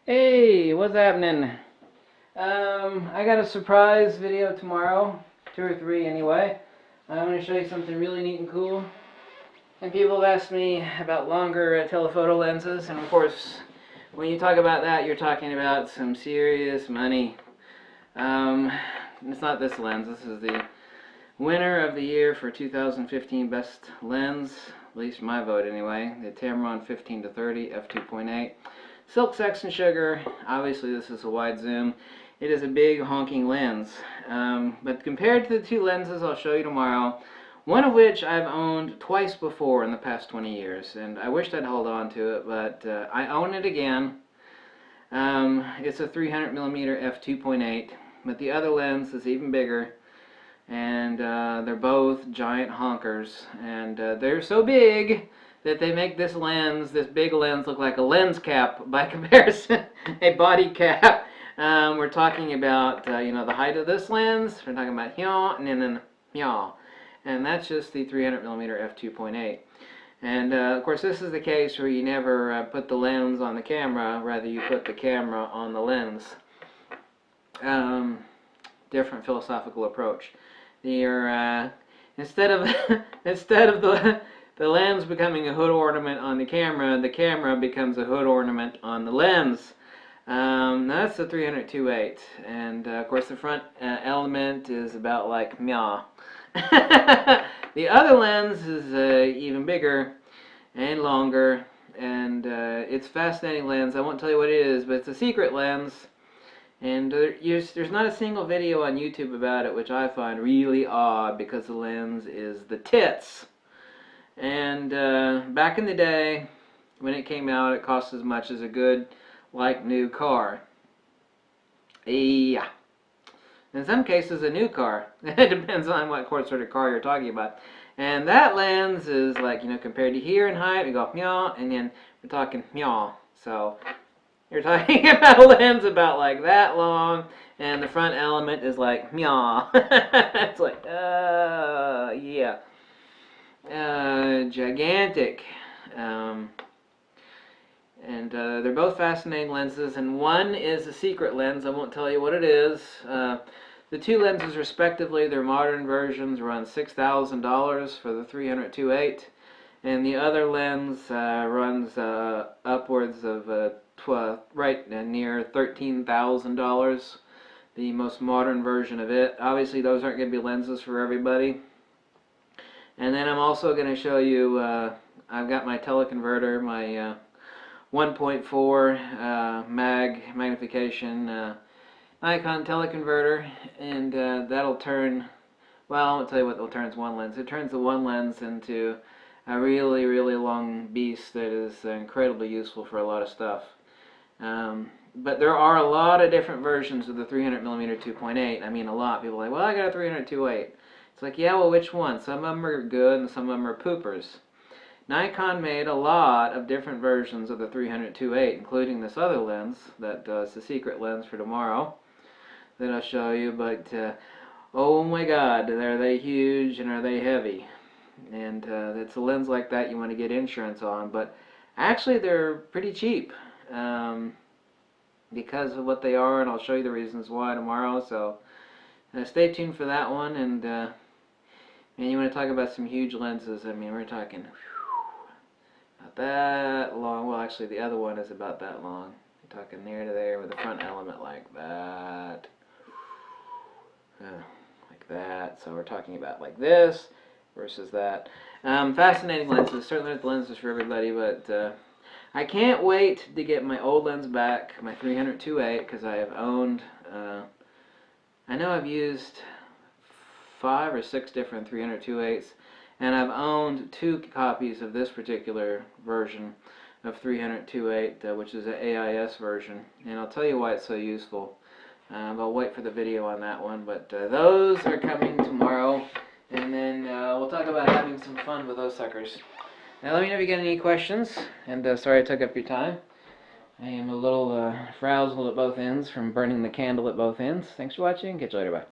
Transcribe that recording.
Hey, what's happening? I got a surprise video tomorrow, 2 or 3 anyway. I'm going to show you something really neat and cool. And people have asked me about longer telephoto lenses, and of course, when you talk about that, you're talking about some serious money. It's not this lens. This is the winner of the year for 2015 best lens, at least my vote anyway. The Tamron 15-30 f2.8. Silk, Sex, and Sugar. Obviously, this is a wide zoom. It is a big honking lens. But compared to the two lenses I'll show you tomorrow, one of which I've owned twice before in the past 20 years, and I wished I'd hold on to it, but I own it again. It's a 300mm f2.8, but the other lens is even bigger, and they're both giant honkers, and they're so big that they make this lens, this big lens, look like a lens cap by comparison, a body cap. We're talking about, the height of this lens. We're talking about here and then here. And that's just the 300mm f2.8. And of course, this is the case where you never put the lens on the camera, rather you put the camera on the lens. Different philosophical approach. Instead of the lens becoming a hood ornament on the camera becomes a hood ornament on the lens. That's the 300-2.8, and of course the front element is about like meow. The other lens is even bigger and longer, and it's a fascinating lens. I won't tell you what it is, but it's a secret lens, and there's not a single video on YouTube about it, which I find really odd because the lens is the tits. And back in the day, when it came out, it cost as much as a good, like, new car. Yeah. In some cases, a new car. It depends on what sort of car you're talking about. And that lens is like, compared to here in height, we go meow, and then we're talking meow. So you're talking about a lens about like that long, and the front element is like meow. It's like, yeah. Gigantic. And they're both fascinating lenses, and one is a secret lens. I won't tell you what it is. The two lenses respectively, their modern versions, run $6,000 for the 300-2.8, and the other lens runs upwards of right near $13,000, the most modern version of it. Obviously those aren't going to be lenses for everybody. And then I'm also going to show you, I've got my teleconverter, my 1.4 magnification Nikon teleconverter, and that'll turn, well, I won't tell you what it turns one lens. It turns the one lens into a really, really long beast that is incredibly useful for a lot of stuff. But there are a lot of different versions of the 300mm 2.8. I mean, a lot. People are like, well, I got a 300-2.8. It's like, yeah, well, which one? Some of them are good and some of them are poopers. Nikon made a lot of different versions of the 300-2.8, including this other lens that is the secret lens for tomorrow that I'll show you. But oh my God, are they huge and are they heavy? And it's a lens like that you want to get insurance on. But actually, they're pretty cheap because of what they are, and I'll show you the reasons why tomorrow. So stay tuned for that one. And you want to talk about some huge lenses? I mean, we're talking about that long. Well, actually, the other one is about that long. You're talking near to there with the front element like that. Like that. So we're talking about like this versus that. Fascinating lenses. Certainly not the lenses for everybody, but I can't wait to get my old lens back, my 300-2.8, because I have owned, I know I've used 5 or 6 different 300-2.8s, and I've owned 2 copies of this particular version of 300-2.8, which is an AIS version, and I'll tell you why it's so useful. I'll wait for the video on that one, but those are coming tomorrow, and then we'll talk about having some fun with those suckers. Now let me know if you got any questions, and sorry I took up your time. I am a little frazzled at both ends from burning the candle at both ends. Thanks for watching. Catch you later. Bye.